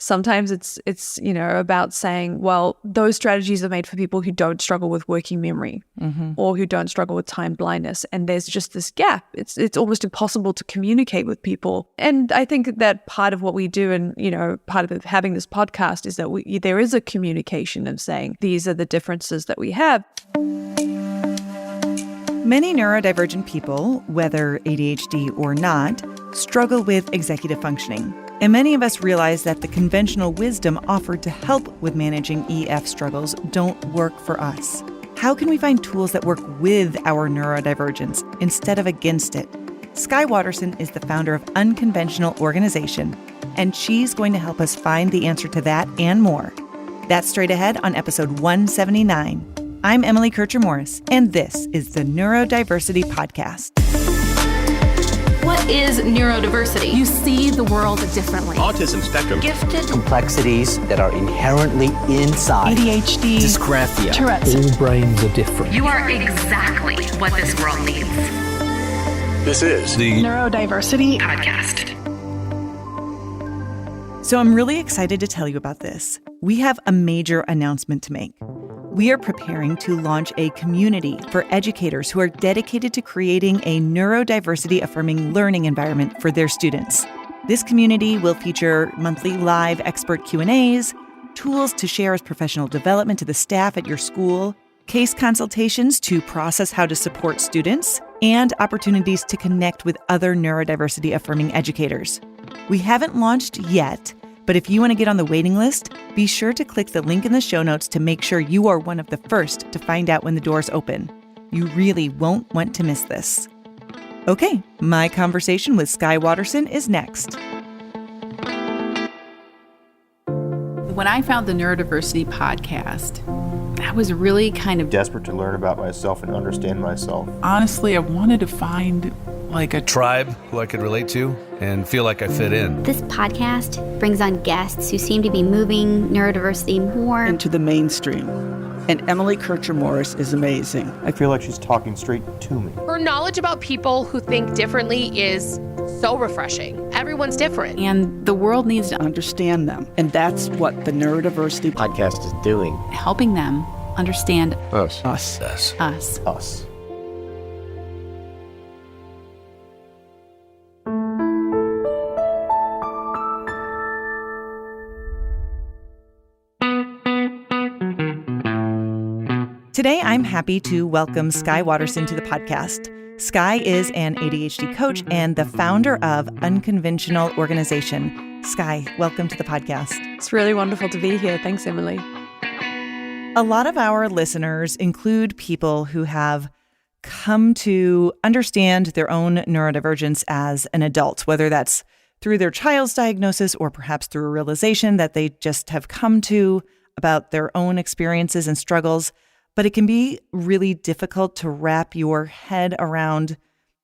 Sometimes it's about saying, well, those strategies are made for people who don't struggle with working memory or who don't struggle with time blindness. And there's just this gap. It's almost impossible to communicate with people. And I think that part of what we do and, part of having this podcast is that there is a communication of saying these are the differences that we have. Many neurodivergent people, whether ADHD or not, struggle with executive functioning. And many of us realize that the conventional wisdom offered to help with managing EF struggles don't work for us. How can we find tools that work with our neurodivergence instead of against it? Skye Waterson is the founder of Unconventional Organisation, and she's going to help us find the answer to that and more. That's straight ahead on episode 179. I'm Emily Kircher-Morris, and this is the Neurodiversity Podcast. What is neurodiversity? You see the world differently. Autism spectrum. Gifted. Complexities that are inherently inside. ADHD. Dysgraphia. Tourette's. All brains are different. You are exactly what this world needs. This is the Neurodiversity Podcast. So I'm really excited to tell you about this. We have a major announcement to make. We are preparing to launch a community for educators who are dedicated to creating a neurodiversity-affirming learning environment for their students. This community will feature monthly live expert Q&As, tools to share as professional development to the staff at your school, case consultations to process how to support students, and opportunities to connect with other neurodiversity-affirming educators. We haven't launched yet, but if you want to get on the waiting list, be sure to click the link in the show notes to make sure you are one of the first to find out when the doors open. You really won't want to miss this. Okay, my conversation with Skye Waterson is next. When I found the Neurodiversity Podcast, I was really kind of desperate to learn about myself and understand myself. Honestly, I wanted to find like a tribe who I could relate to and feel like I fit in. This podcast brings on guests who seem to be moving neurodiversity more into the mainstream. And Emily Kircher-Morris is amazing. I feel like she's talking straight to me. Her knowledge about people who think differently is so refreshing. Everyone's different. And the world needs to understand them. And that's what the Neurodiversity Podcast is doing. Helping them understand us. Us. Us. Us. Today, I'm happy to welcome Skye Waterson to the podcast. Skye is an ADHD coach and the founder of Unconventional Organisation. Skye, welcome to the podcast. It's really wonderful to be here. Thanks, Emily. A lot of our listeners include people who have come to understand their own neurodivergence as an adult, whether that's through their child's diagnosis or perhaps through a realization that they just have come to about their own experiences and struggles. But it can be really difficult to wrap your head around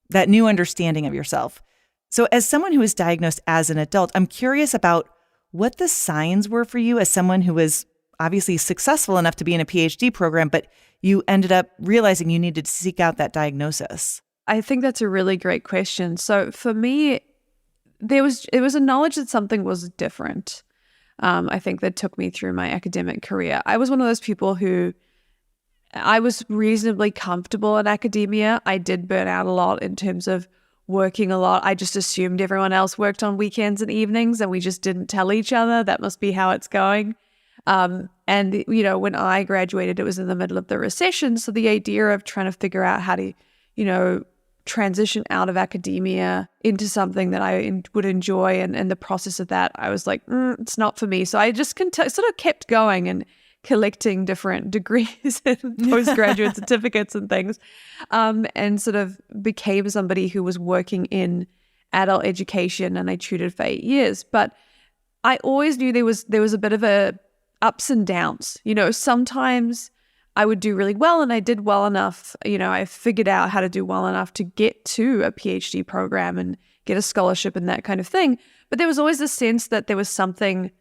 that new understanding of yourself. So as someone who was diagnosed as an adult, I'm curious about what the signs were for you as someone who was obviously successful enough to be in a PhD program, but you ended up realizing you needed to seek out that diagnosis. I think that's a really great question. So for me, it was a knowledge that something was different. I think that took me through my academic career. I was one of those people who I was reasonably comfortable in academia. I did burn out a lot in terms of working a lot. I just assumed everyone else worked on weekends and evenings and we just didn't tell each other. That must be how it's going. And, when I graduated, it was in the middle of the recession. So the idea of trying to figure out how to, transition out of academia into something that I would enjoy and the process of that, I was like, it's not for me. So I just sort of kept going and collecting different degrees and postgraduate certificates and things, and sort of became somebody who was working in adult education, and I tutored for 8 years. But I always knew there was a bit of a ups and downs. Sometimes I would do really well and I did well enough. I figured out how to do well enough to get to a PhD program and get a scholarship and that kind of thing. But there was always a sense that there was something.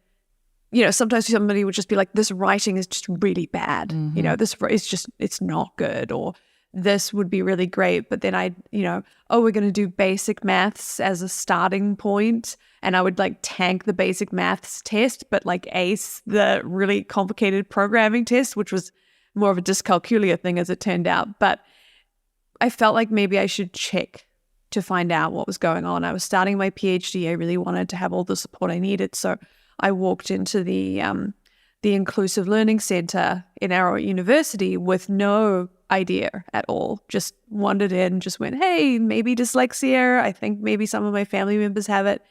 Sometimes somebody would just be like, this writing is just really bad. Mm-hmm. This is just, it's not good. Or this would be really great. But then we're going to do basic maths as a starting point. And I would like tank the basic maths test, but like ace the really complicated programming test, which was more of a dyscalculia thing as it turned out. But I felt like maybe I should check to find out what was going on. I was starting my PhD. I really wanted to have all the support I needed. So I walked into the Inclusive Learning Center in our university with no idea at all. Just wandered in, just went, hey, maybe dyslexia. I think maybe some of my family members have it.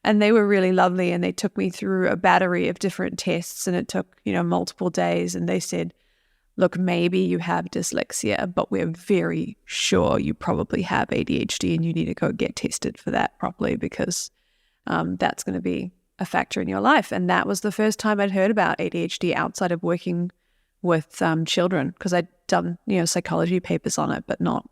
And they were really lovely. And they took me through a battery of different tests. And it took, multiple days. And they said, look, maybe you have dyslexia, but we're very sure you probably have ADHD and you need to go get tested for that properly because that's going to be a factor in your life. And that was the first time I'd heard about ADHD outside of working with children, because I'd done, psychology papers on it, but not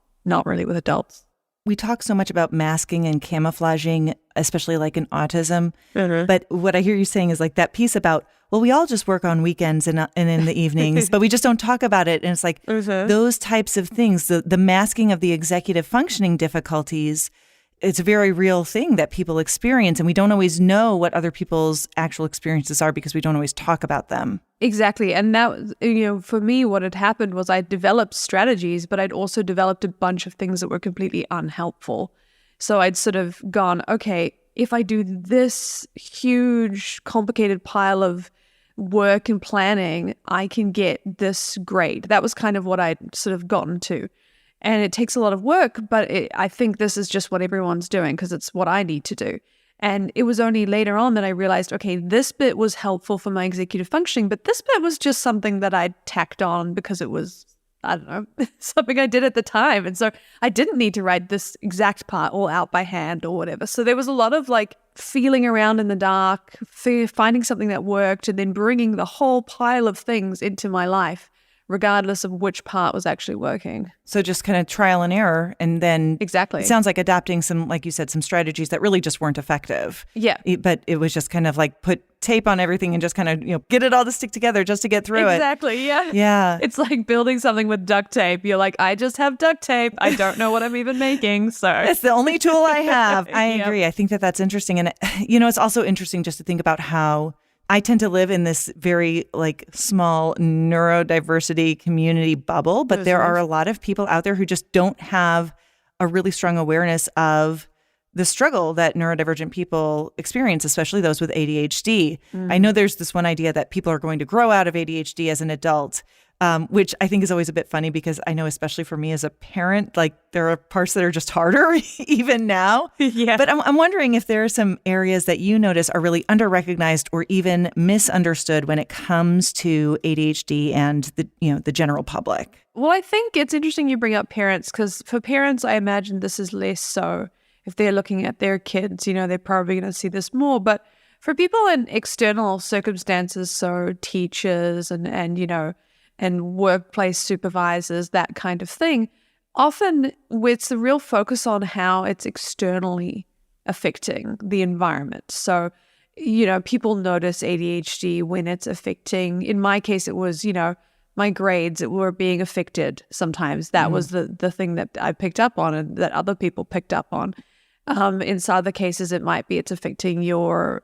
really with adults. We talk so much about masking and camouflaging, especially like in autism. Mm-hmm. But what I hear you saying is like that piece about, well, we all just work on weekends and in the evenings, but we just don't talk about it. And it's like those types of things, the masking of the executive functioning difficulties, it's a very real thing that people experience. And we don't always know what other people's actual experiences are because we don't always talk about them. Exactly. And that, for me, what had happened was I developed strategies, but I'd also developed a bunch of things that were completely unhelpful. So I'd sort of gone, okay, if I do this huge, complicated pile of work and planning, I can get this grade. That was kind of what I'd sort of gotten to. And it takes a lot of work, but I think this is just what everyone's doing because it's what I need to do. And it was only later on that I realized, okay, this bit was helpful for my executive functioning, but this bit was just something that I'd tacked on because it was, I don't know, something I did at the time. And so I didn't need to write this exact part all out by hand or whatever. So there was a lot of like feeling around in the dark, finding something that worked, and then bringing the whole pile of things into my life, regardless of which part was actually working. So just kind of trial and error. And then exactly, it sounds like adopting some, like you said, some strategies that really just weren't effective. Yeah. But it was just kind of like put tape on everything and just kind of, get it all to stick together just to get through Exactly. Yeah. Yeah. It's like building something with duct tape. You're like, I just have duct tape. I don't know what I'm even making. So it's the only tool I have. I agree. I think that that's interesting. And, it's also interesting just to think about how I tend to live in this very like small neurodiversity community bubble, but there are a lot of people out there who just don't have a really strong awareness of the struggle that neurodivergent people experience, especially those with ADHD. I know there's this one idea that people are going to grow out of ADHD as an adult, which I think is always a bit funny because I know, especially for me as a parent, like there are parts that are just harder even now. Yeah. But I'm wondering if there are some areas that you notice are really under-recognized or even misunderstood when it comes to ADHD and the general public. Well, I think it's interesting you bring up parents because for parents, I imagine this is less so. If they're looking at their kids, they're probably going to see this more. But for people in external circumstances, so teachers and workplace supervisors, that kind of thing, often it's the real focus on how it's externally affecting the environment. So, people notice ADHD when it's affecting, in my case, it was, my grades were being affected sometimes. That was the thing that I picked up on and that other people picked up on. In some other cases, it might be it's affecting your,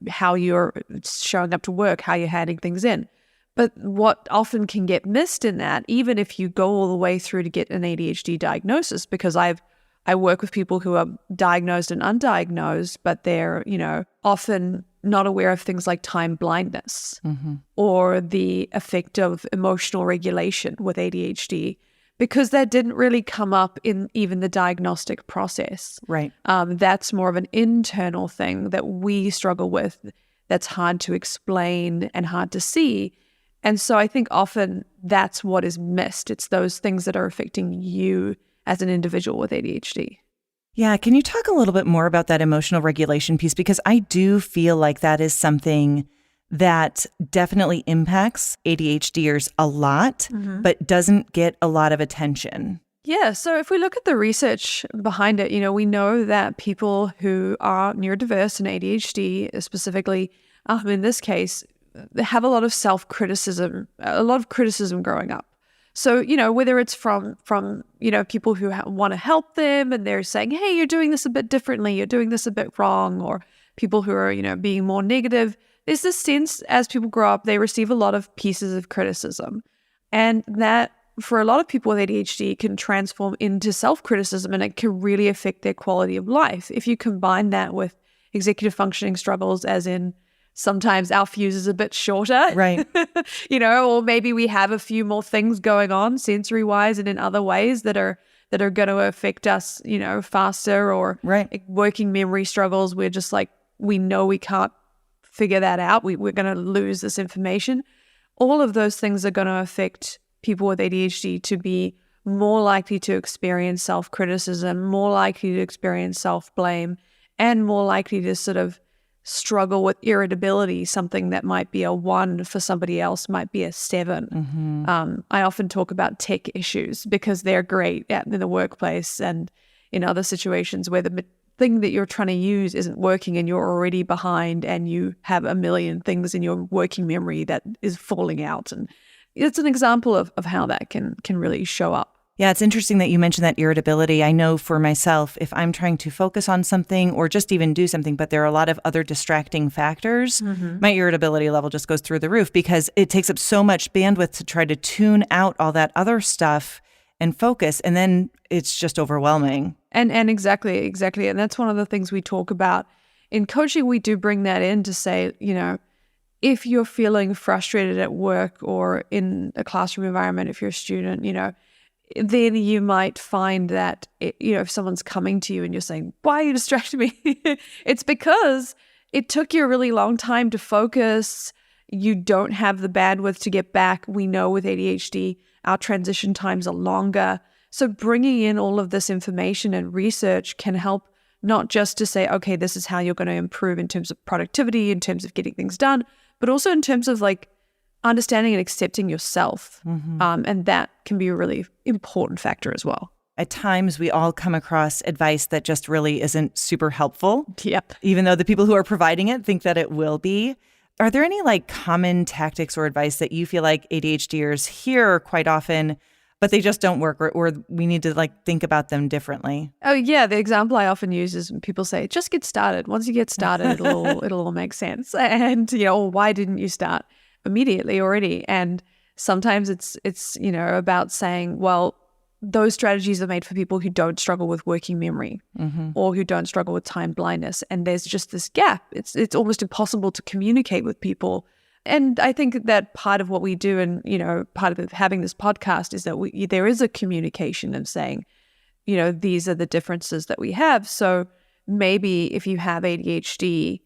how you're showing up to work, how you're handing things in. But what often can get missed in that, even if you go all the way through to get an ADHD diagnosis, because I work with people who are diagnosed and undiagnosed, but they're, often not aware of things like time blindness or the effect of emotional regulation with ADHD, because that didn't really come up in even the diagnostic process. Right. That's more of an internal thing that we struggle with, that's hard to explain and hard to see. And so I think often that's what is missed. It's those things that are affecting you as an individual with ADHD. Yeah. Can you talk a little bit more about that emotional regulation piece? Because I do feel like that is something that definitely impacts ADHDers a lot, but doesn't get a lot of attention. Yeah. So if we look at the research behind it, we know that people who are neurodiverse and ADHD specifically, in this case, they have a lot of self-criticism, a lot of criticism growing up. So, whether it's from people who want to help them and they're saying, hey, you're doing this a bit differently, you're doing this a bit wrong, or people who are, being more negative, there's this sense as people grow up, they receive a lot of pieces of criticism. And that, for a lot of people with ADHD, can transform into self-criticism, and it can really affect their quality of life. If you combine that with executive functioning struggles, as in sometimes our fuse is a bit shorter, right? Or maybe we have a few more things going on sensory-wise and in other ways that are going to affect us, faster, or working memory struggles. We're just like, we know we can't figure that out. We're going to lose this information. All of those things are going to affect people with ADHD to be more likely to experience self-criticism, more likely to experience self-blame, and more likely to sort of struggle with irritability. Something that might be a 1 for somebody else might be a 7. Mm-hmm. I often talk about tech issues because they're great in the workplace and in other situations where the thing that you're trying to use isn't working and you're already behind and you have a million things in your working memory that is falling out. And it's an example of how that can really show up. Yeah, it's interesting that you mentioned that irritability. I know for myself, if I'm trying to focus on something or just even do something, but there are a lot of other distracting factors, my irritability level just goes through the roof because it takes up so much bandwidth to try to tune out all that other stuff and focus. And then it's just overwhelming. And exactly. And that's one of the things we talk about. In coaching, we do bring that in to say, if you're feeling frustrated at work or in a classroom environment, if you're a student, then you might find that, if someone's coming to you and you're saying, why are you distracting me? It's because it took you a really long time to focus. You don't have the bandwidth to get back. We know with ADHD, our transition times are longer. So bringing in all of this information and research can help not just to say, okay, this is how you're going to improve in terms of productivity, in terms of getting things done, but also in terms of like understanding and accepting yourself. And that can be a really important factor as well. At times, we all come across advice that just really isn't super helpful. Yep. Even though the people who are providing it think that it will be. Are there any like common tactics or advice that you feel like ADHDers hear quite often, but they just don't work, or we need to like think about them differently? Oh yeah, the example I often use is when people say, just get started. Once you get started, it'll all make sense. And why didn't you start immediately already? And sometimes it's about saying, well, those strategies are made for people who don't struggle with working memory or who don't struggle with time blindness. And there's just this gap. It's almost impossible to communicate with people. And I think that part of what we do, and part of having this podcast, is that there is a communication of saying, these are the differences that we have. So maybe if you have ADHD,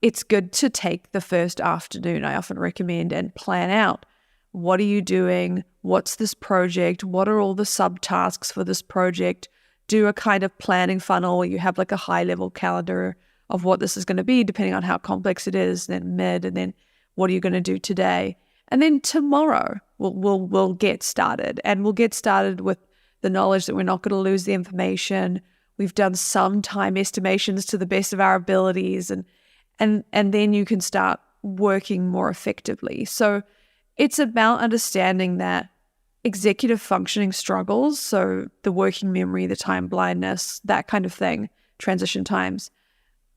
it's good to take the first afternoon, I often recommend, and plan out, what are you doing? What's this project? What are all the subtasks for this project? Do a kind of planning funnel where you have like a high level calendar of what this is going to be, depending on how complex it is, then mid, and then what are you going to do today? And then tomorrow we'll get started, and we'll get started with the knowledge that we're not going to lose the information. We've done some time estimations to the best of our abilities, and then you can start working more effectively. So it's about understanding that executive functioning struggles, so the working memory, the time blindness, that kind of thing, transition times,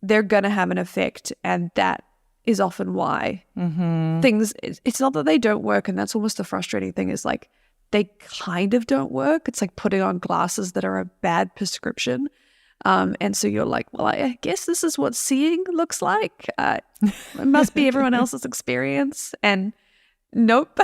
they're going to have an effect, and that is often why things, it's not that they don't work, and that's almost the frustrating thing, is like they kind of don't work. It's like putting on glasses that are a bad prescription. And so you're like, well, I guess this is what seeing looks like. It must be everyone else's experience. And nope.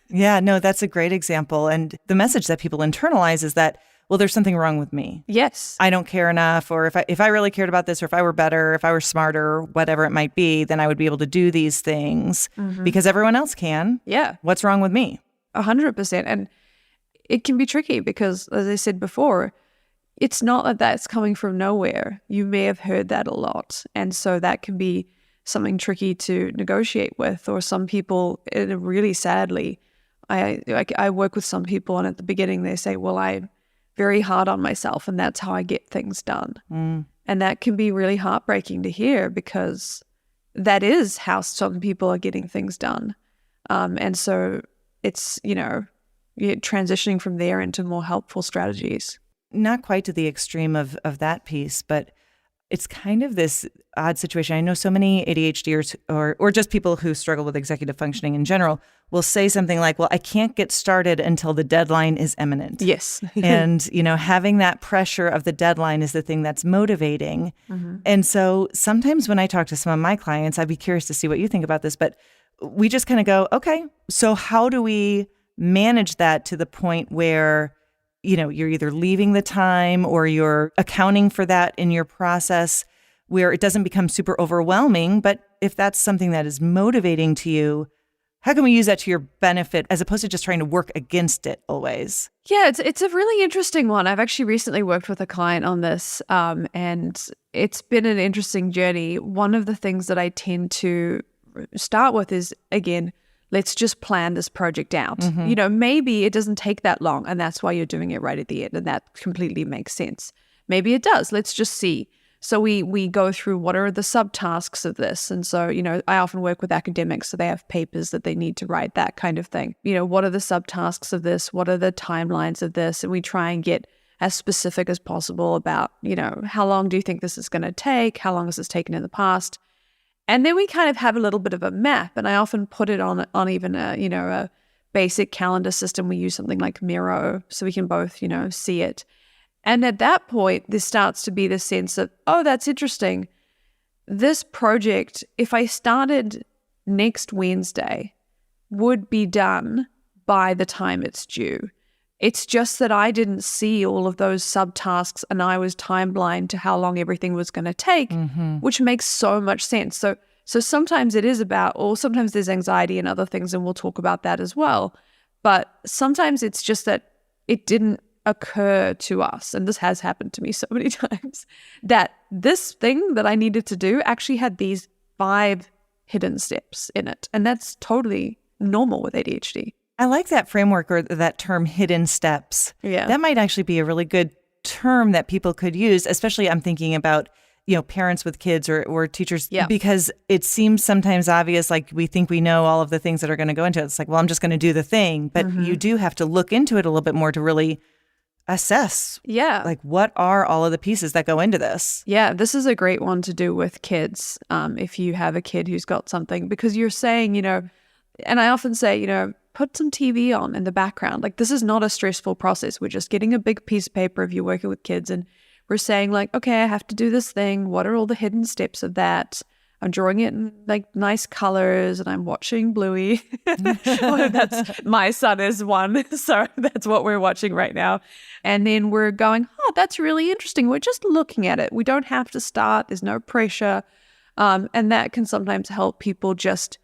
Yeah, no, that's a great example. And the message that people internalize is that, well, there's something wrong with me. Yes. I don't care enough, or if I really cared about this, or if I were better, if I were smarter, whatever it might be, then I would be able to do these things because everyone else can. Yeah. What's wrong with me? 100%. And it can be tricky because, as I said before, it's not that that's coming from nowhere. You may have heard that a lot. And so that can be something tricky to negotiate with. Or some people, really sadly, I work with some people, and at the beginning they say, well, I'm very hard on myself, and that's how I get things done. And that can be really heartbreaking to hear, because that is how some people are getting things done. And so it's, transitioning from there into more helpful strategies. Not quite to the extreme of that piece, but it's kind of this odd situation. I know so many ADHDers or just people who struggle with executive functioning in general will say something like, well, I can't get started until the deadline is imminent. Yes. And, having that pressure of the deadline is the thing that's motivating. Mm-hmm. And so sometimes when I talk to some of my clients, I'd be curious to see what you think about this, but we just kind of go, okay, so how do we manage that to the point where you're either leaving the time or you're accounting for that in your process where it doesn't become super overwhelming. But if that's something that is motivating to you, how can we use that to your benefit as opposed to just trying to work against it always? Yeah, it's a really interesting one. I've actually recently worked with a client on this, and it's been an interesting journey. One of the things that I tend to start with is, again, let's just plan this project out. Mm-hmm. Maybe it doesn't take that long and that's why you're doing it right at the end, and that completely makes sense. Maybe it does. Let's just see. So we go through what are the subtasks of this. And so, I often work with academics, so they have papers that they need to write, that kind of thing. What are the subtasks of this? What are the timelines of this? And we try and get as specific as possible about, how long do you think this is going to take? How long has this taken in the past? And then we kind of have a little bit of a map, and I often put it on even a basic calendar system. We use something like Miro, so we can both, see it. And at that point, there starts to be the sense of, oh, that's interesting. This project, if I started next Wednesday, would be done by the time it's due. It's just that I didn't see all of those subtasks and I was time blind to how long everything was going to take, which makes so much sense. So sometimes it is about, or sometimes there's anxiety and other things, and we'll talk about that as well. But sometimes it's just that it didn't occur to us, and this has happened to me so many times, that this thing that I needed to do actually had these 5 hidden steps in it. And that's totally normal with ADHD. I like that framework or that term, hidden steps. Yeah. That might actually be a really good term that people could use, especially I'm thinking about, parents with kids or teachers, because it seems sometimes obvious, like we think we know all of the things that are going to go into it. It's like, well, I'm just going to do the thing. But you do have to look into it a little bit more to really assess. Yeah. Like, what are all of the pieces that go into this? Yeah, this is a great one to do with kids. If you have a kid who's got something, because you're saying, and I often say, put some TV on in the background. Like, this is not a stressful process. We're just getting a big piece of paper if you're working with kids, and we're saying like, okay, I have to do this thing. What are all the hidden steps of that? I'm drawing it in like nice colors, and I'm watching Bluey. That's my son is one, so that's what we're watching right now. And then we're going, oh, that's really interesting. We're just looking at it. We don't have to start. There's no pressure, and that can sometimes help people just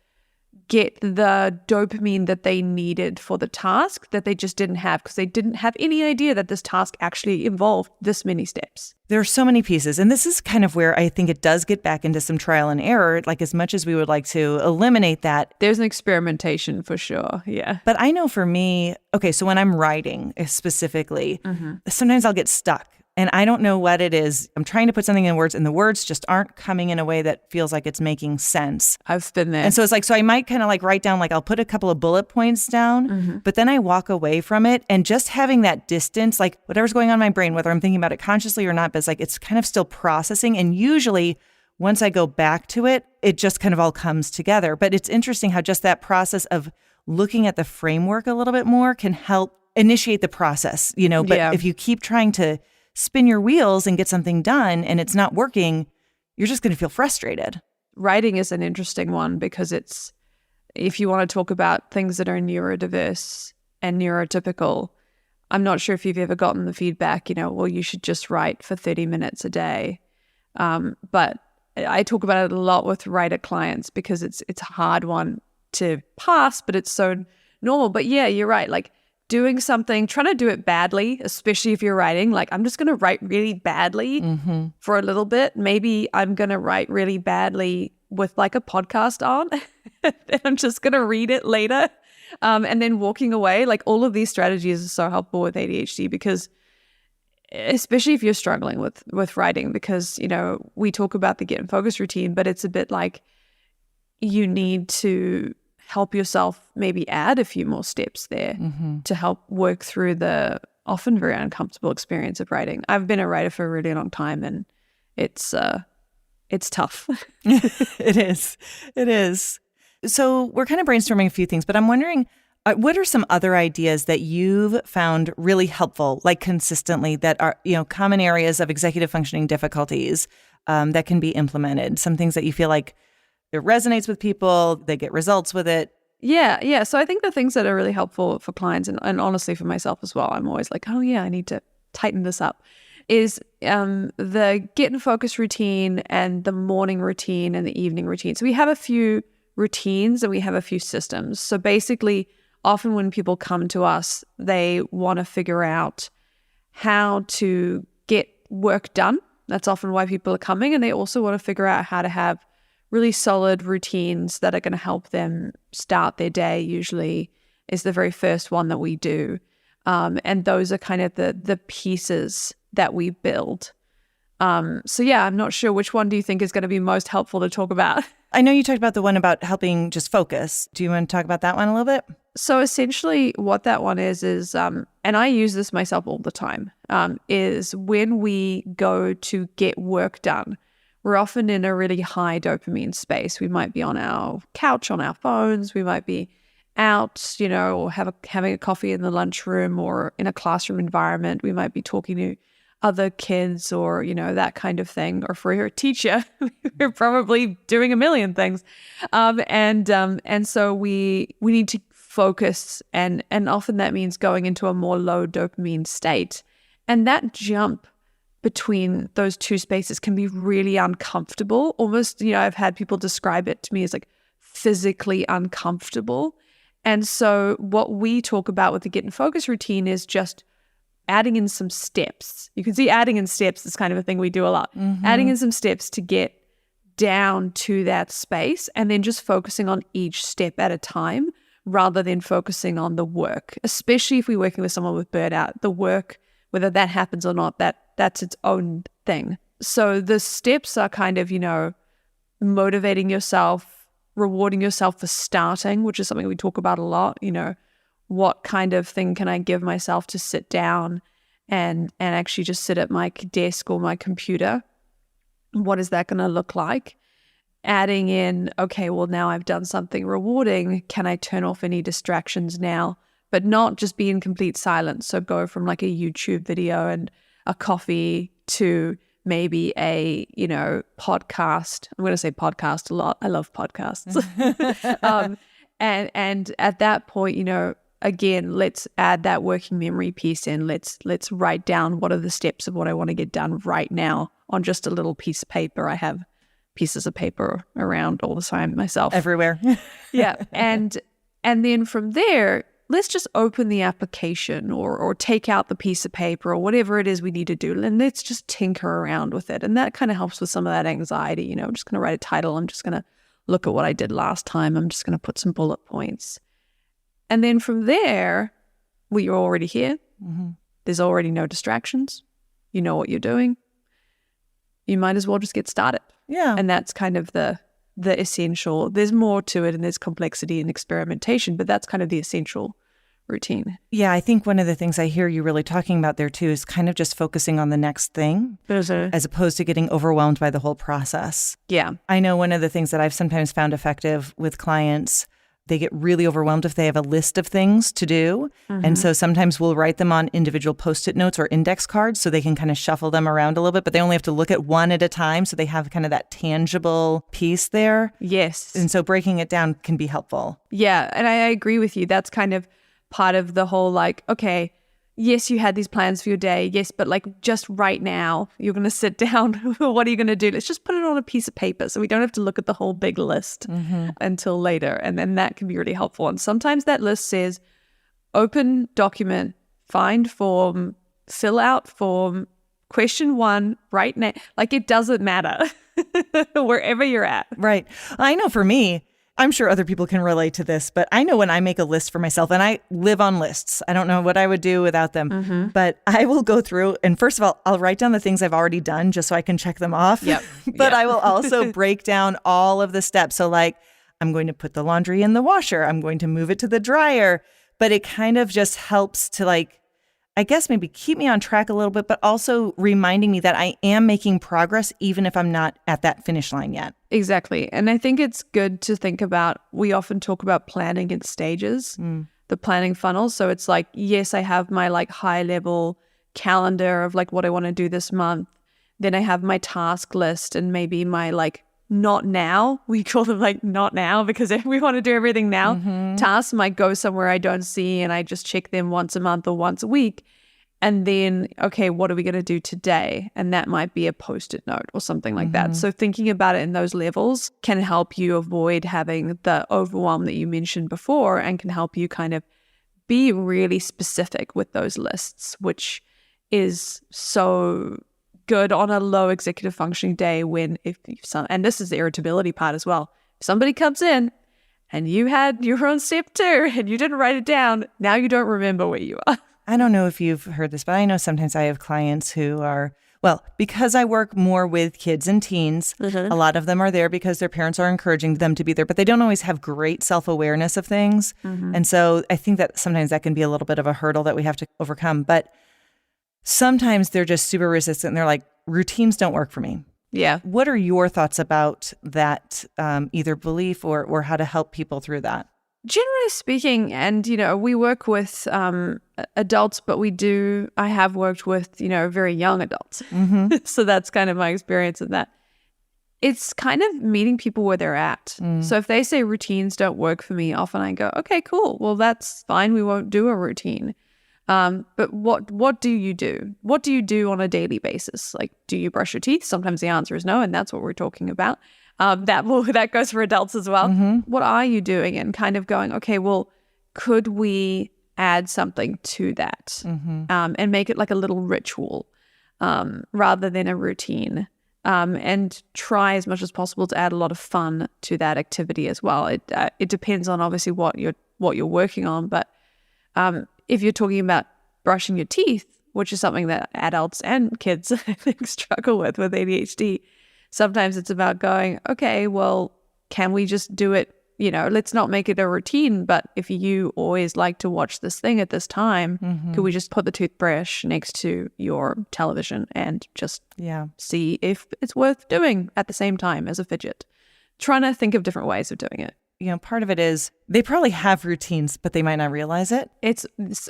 get the dopamine that they needed for the task that they just didn't have, because they didn't have any idea that this task actually involved this many steps. There are so many pieces. And this is kind of where I think it does get back into some trial and error. Like, as much as we would like to eliminate that, there's an experimentation for sure. Yeah. But I know for me, okay, so when I'm writing specifically, sometimes I'll get stuck. And I don't know what it is. I'm trying to put something in words, and the words just aren't coming in a way that feels like it's making sense. I've been there. And so it's like, so I might kind of like write down, like I'll put a couple of bullet points down, but then I walk away from it, and just having that distance, like whatever's going on in my brain, whether I'm thinking about it consciously or not, but it's like, it's kind of still processing. And usually once I go back to it, it just kind of all comes together. But it's interesting how just that process of looking at the framework a little bit more can help initiate the process, but if you keep trying to spin your wheels and get something done and it's not working, you're just going to feel frustrated. Writing is an interesting one, because it's, if you want to talk about things that are neurodiverse and neurotypical, I'm not sure if you've ever gotten the feedback, well, you should just write for 30 minutes a day. But I talk about it a lot with writer clients, because it's a hard one to pass, but it's so normal. But yeah, you're right. Like, doing something, trying to do it badly, especially if you're writing, like, I'm just going to write really badly for a little bit. Maybe I'm going to write really badly with like a podcast on, and I'm just going to read it later. And then walking away, like, all of these strategies are so helpful with ADHD, because especially if you're struggling with writing, because, we talk about the get and focus routine, but it's a bit like you need to help yourself maybe add a few more steps there to help work through the often very uncomfortable experience of writing. I've been a writer for a really long time, and it's tough. It is. It is. So we're kind of brainstorming a few things, but I'm wondering, what are some other ideas that you've found really helpful, like consistently, that are, common areas of executive functioning difficulties that can be implemented? Some things that you feel like it resonates with people, they get results with it. Yeah. So I think the things that are really helpful for clients, and honestly for myself as well, I'm always like, oh yeah, I need to tighten this up, is the get and focus routine and the morning routine and the evening routine. So we have a few routines and we have a few systems. So basically, often when people come to us, they want to figure out how to get work done. That's often why people are coming. And they also want to figure out how to have really solid routines that are going to help them start their day. Usually is the very first one that we do. And those are kind of the pieces that we build. So yeah, I'm not sure which one do you think is going to be most helpful to talk about? I know you talked about the one about helping just focus. Do you want to talk about that one a little bit? So essentially what that one is, and I use this myself all the time, is when we go to get work done, we're often in a really high dopamine space. We might be on our couch, on our phones. We might be out, or having a coffee in the lunchroom or in a classroom environment. We might be talking to other kids or, that kind of thing. Or for your teacher, we're probably doing a million things. And so we need to focus, and often that means going into a more low dopamine state. And that jump between those two spaces can be really uncomfortable. Almost, I've had people describe it to me as like physically uncomfortable. And so what we talk about with the get and focus routine is just adding in some steps. You can see adding in steps is kind of a thing we do a lot. Adding in some steps to get down to that space, and then just focusing on each step at a time rather than focusing on the work, especially if we're working with someone with burnout. The work, whether that happens or not, that's its own thing. So the steps are kind of, motivating yourself, rewarding yourself for starting, which is something we talk about a lot. What kind of thing can I give myself to sit down and actually just sit at my desk or my computer? What is that going to look like? Adding in, okay, well, now I've done something rewarding. Can I turn off any distractions now? But not just be in complete silence. So go from like a YouTube video and a coffee to maybe a, podcast. I'm going to say podcast a lot. I love podcasts. And at that point, again, let's add that working memory piece in. Let's write down what are the steps of what I want to get done right now on just a little piece of paper. I have pieces of paper around all the time myself. Everywhere. Yeah. And then from there, let's just open the application or take out the piece of paper or whatever it is we need to do, and let's just tinker around with it. And that kind of helps with some of that anxiety. I'm just going to write a title. I'm just going to look at what I did last time. I'm just going to put some bullet points. And then from there, you're already here. There's already no distractions. You know what you're doing. You might as well just get started. Yeah. And that's kind of the essential. There's more to it, and there's complexity and experimentation, but that's kind of the essential routine. Yeah, I think one of the things I hear you really talking about there too is kind of just focusing on the next thing as opposed to getting overwhelmed by the whole process. Yeah. I know one of the things that I've sometimes found effective with clients, they get really overwhelmed if they have a list of things to do. And so sometimes we'll write them on individual Post-it notes or index cards so they can kind of shuffle them around a little bit, but they only have to look at one at a time. So they have kind of that tangible piece there. Yes. And so breaking it down can be helpful. Yeah. And I agree with you. That's kind of part of the whole, like, okay, yes, you had these plans for your day. Yes, but like just right now, you're going to sit down. What are you going to do? Let's just put it on a piece of paper so we don't have to look at the whole big list until later. And then that can be really helpful. And sometimes that list says open document, find form, fill out form, question 1 right now. Like it doesn't matter wherever you're at. Right. I know for me, I'm sure other people can relate to this, but I know when I make a list for myself, and I live on lists. I don't know what I would do without them, but I will go through, and first of all, I'll write down the things I've already done just so I can check them off. Yep. But I will also break down all of the steps. So like, I'm going to put the laundry in the washer. I'm going to move it to the dryer. But it kind of just helps to like, I guess maybe keep me on track a little bit, but also reminding me that I am making progress even if I'm not at that finish line yet. Exactly. And I think it's good to think about, we often talk about planning in stages, the planning funnel. So it's like, yes, I have my like high level calendar of like what I want to do this month. Then I have my task list and maybe my like not now. We call them like not now because if we want to do everything now, tasks might go somewhere I don't see and I just check them once a month or once a week. And then, okay, what are we going to do today? And that might be a Post-it note or something like that. So thinking about it in those levels can help you avoid having the overwhelm that you mentioned before and can help you kind of be really specific with those lists, which is so good on a low executive functioning day when and this is the irritability part as well. If somebody comes in and you had your own step 2 and you didn't write it down, now you don't remember where you are. I don't know if you've heard this, but I know sometimes I have clients who are, well, because I work more with kids and teens, a lot of them are there because their parents are encouraging them to be there, but they don't always have great self-awareness of things. And so I think that sometimes that can be a little bit of a hurdle that we have to overcome. But sometimes they're just super resistant. And they're like, routines don't work for me. Yeah. What are your thoughts about that, either belief or how to help people through that? Generally speaking, and, we work with adults, but I have worked with, very young adults. So that's kind of my experience in that. It's kind of meeting people where they're at. So if they say routines don't work for me, often I go, okay, cool. Well, that's fine. We won't do a routine. But what do you do? What do you do on a daily basis? Like, do you brush your teeth? Sometimes the answer is no, and that's what we're talking about. That goes for adults as well. What are you doing? And kind of going, okay, well, could we add something to that and make it like a little ritual rather than a routine? And try as much as possible to add a lot of fun to that activity as well. It depends on obviously what you're working on, but if you're talking about brushing your teeth, which is something that adults and kids I think struggle with ADHD, sometimes it's about going, okay, well, can we just do it? Let's not make it a routine, but if you always like to watch this thing at this time, could we just put the toothbrush next to your television and just see if it's worth doing at the same time as a fidget? Trying to think of different ways of doing it. Part of it is they probably have routines, but they might not realize it. It's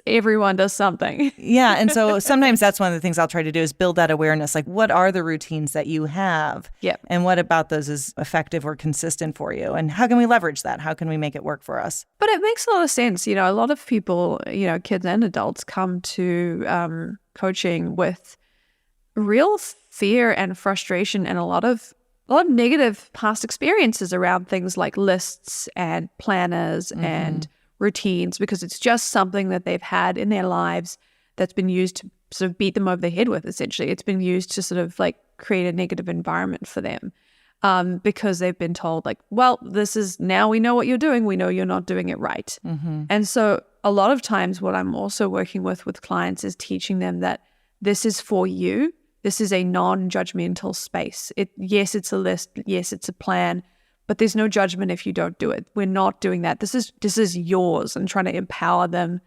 everyone does something. Yeah. And so sometimes that's one of the things I'll try to do is build that awareness. Like, what are the routines that you have? Yeah. And what about those is effective or consistent for you? And how can we leverage that? How can we make it work for us? But it makes a lot of sense. A lot of people, kids and adults come to coaching with real fear and frustration and a lot of negative past experiences around things like lists and planners and routines, because it's just something that they've had in their lives that's been used to sort of beat them over the head with, essentially. It's been used to sort of like create a negative environment for them because they've been told like, well, now we know what you're doing. We know you're not doing it right. And so a lot of times what I'm also working with clients is teaching them that this is for you. This is a non-judgmental space. Yes, it's a list. Yes, it's a plan, but there's no judgment if you don't do it. We're not doing that. This is yours, and trying to empower them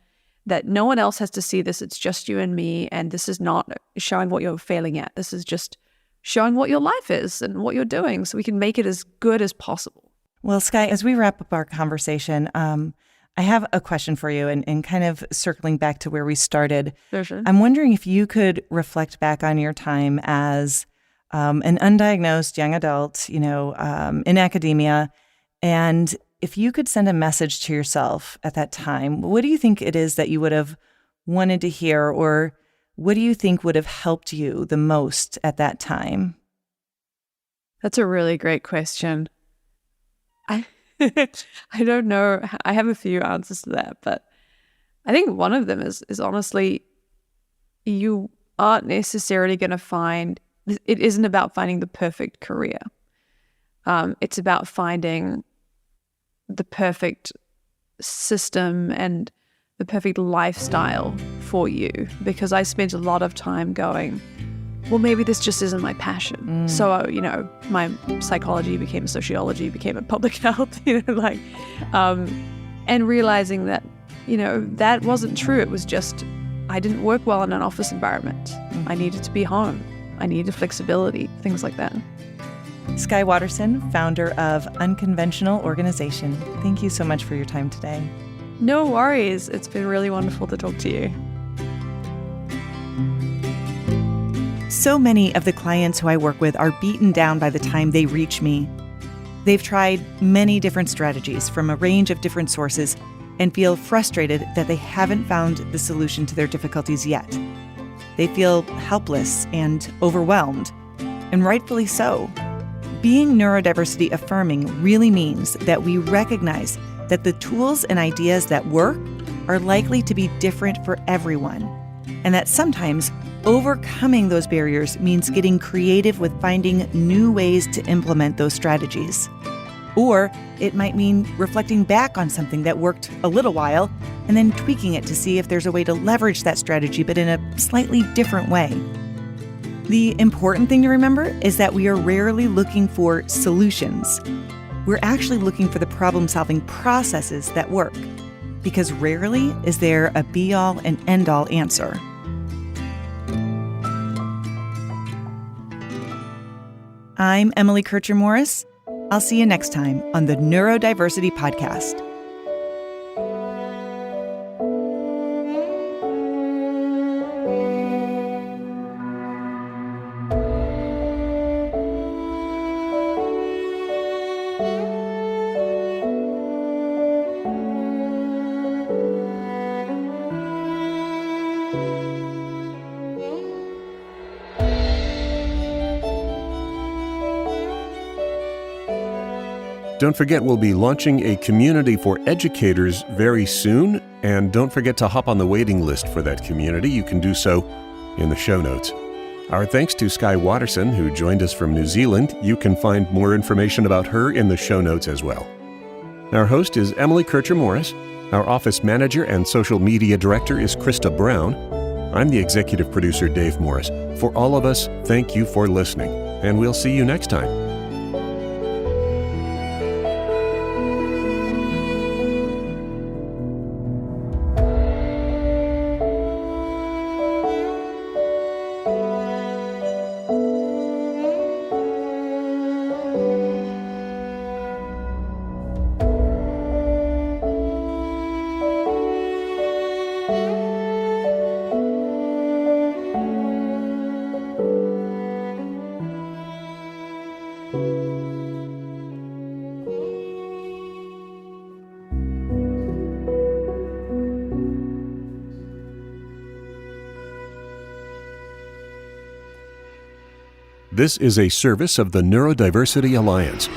that no one else has to see this. It's just you and me, and this is not showing what you're failing at. This is just showing what your life is and what you're doing so we can make it as good as possible. Well, Skye, as we wrap up our conversation, I have a question for you and kind of circling back to where we started. Sure. I'm wondering if you could reflect back on your time as an undiagnosed young adult, in academia, and if you could send a message to yourself at that time, what do you think it is that you would have wanted to hear, or what do you think would have helped you the most at that time? That's a really great question. I don't know. I have a few answers to that, but I think one of them is honestly, you aren't necessarily going to find, it isn't about finding the perfect career. It's about finding the perfect system and the perfect lifestyle for you, because I spent a lot of time going, well, maybe this just isn't my passion. So, my psychology became sociology, became a public health, and realizing that, that wasn't true. It was just, I didn't work well in an office environment. I needed to be home. I needed flexibility, things like that. Skye Waterson, founder of Unconventional Organization. Thank you so much for your time today. No worries. It's been really wonderful to talk to you. So many of the clients who I work with are beaten down by the time they reach me. They've tried many different strategies from a range of different sources and feel frustrated that they haven't found the solution to their difficulties yet. They feel helpless and overwhelmed, and rightfully so. Being neurodiversity affirming really means that we recognize that the tools and ideas that work are likely to be different for everyone, and that sometimes overcoming those barriers means getting creative with finding new ways to implement those strategies. Or it might mean reflecting back on something that worked a little while and then tweaking it to see if there's a way to leverage that strategy, but in a slightly different way. The important thing to remember is that we are rarely looking for solutions. We're actually looking for the problem-solving processes that work, because rarely is there a be-all and end-all answer. I'm Emily Kircher-Morris. I'll see you next time on the Neurodiversity Podcast. Don't forget, we'll be launching a community for educators very soon, and don't forget to hop on the waiting list for that community. You can do so in the show notes. Our thanks to Skye Waterson, who joined us from New Zealand. You can find more information about her in the show notes as well. Our host is Emily Kircher-Morris. Our office manager and social media director is Krista Brown. I'm the executive producer, Dave Morris. For all of us, thank you for listening, and we'll see you next time. This is a service of the Neurodiversity Alliance,